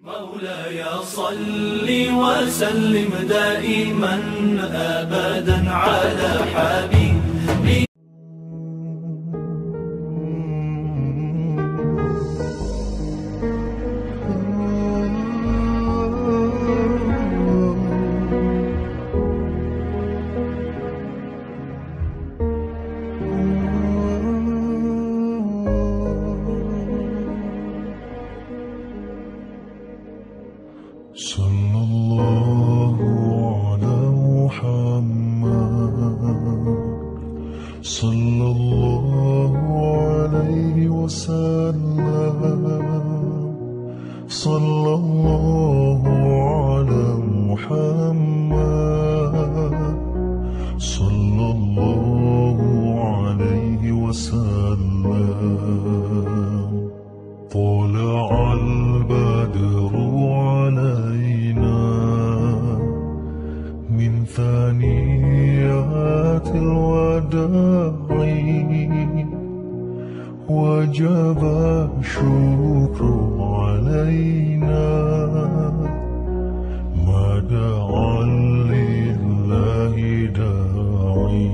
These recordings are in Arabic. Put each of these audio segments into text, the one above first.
مولاي صل وسلم دائما أبدا على حبيبي. صلى الله على محمد صلى الله عليه وسلم صلى الله على محمد صلى الله عليه وسلم طلع البدر علينا من ثنيات الوداع وجب الشكر علينا ما دعا لله داعي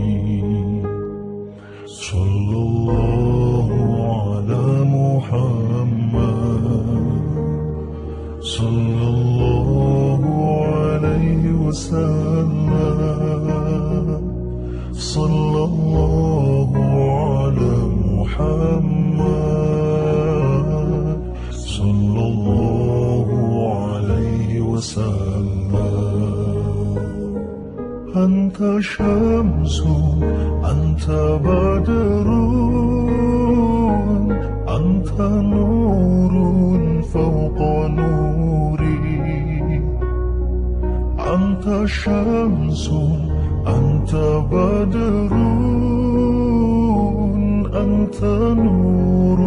صلى الله على محمد صلى الله عليه وسلم صلى الله على محمد صلى الله عليه وسلم أنت شمس أنت بدر أنت نور فوق نوري أنت شمس أنت بدر أنت نور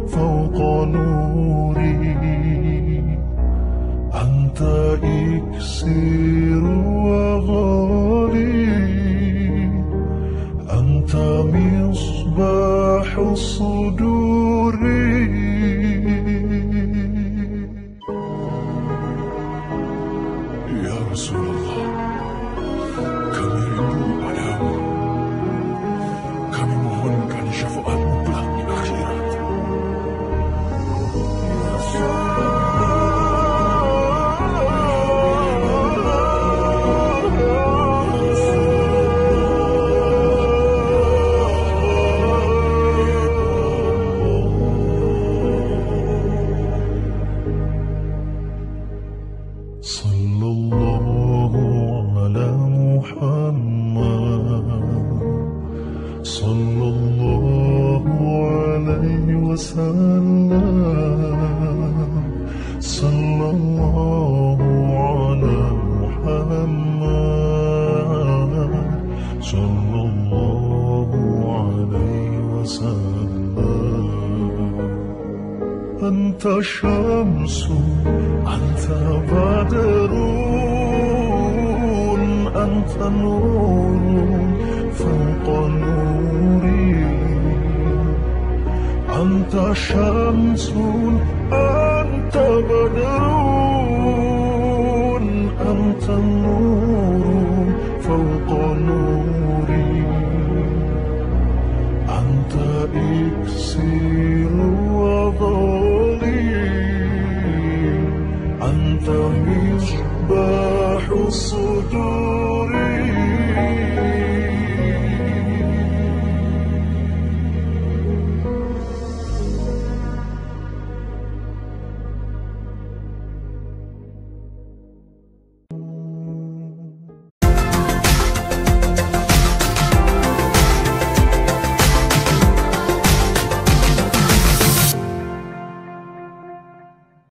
فوق نوري أنت إكسير وغالي أنت مصباح الصدور يا رسول الله kami rindu padamu kami mohonkan syafaatmu kelak di akhirat صلى الله على محمد صلى الله عليه وسلم صلى الله على محمد صلى الله عليه وسلم أنت شمس أنت بدر أنت نور فوق نوري أنت شمس أنت بدر أنت نور فوق نوري أنت إكسير وغالي أنت مصباح الصدور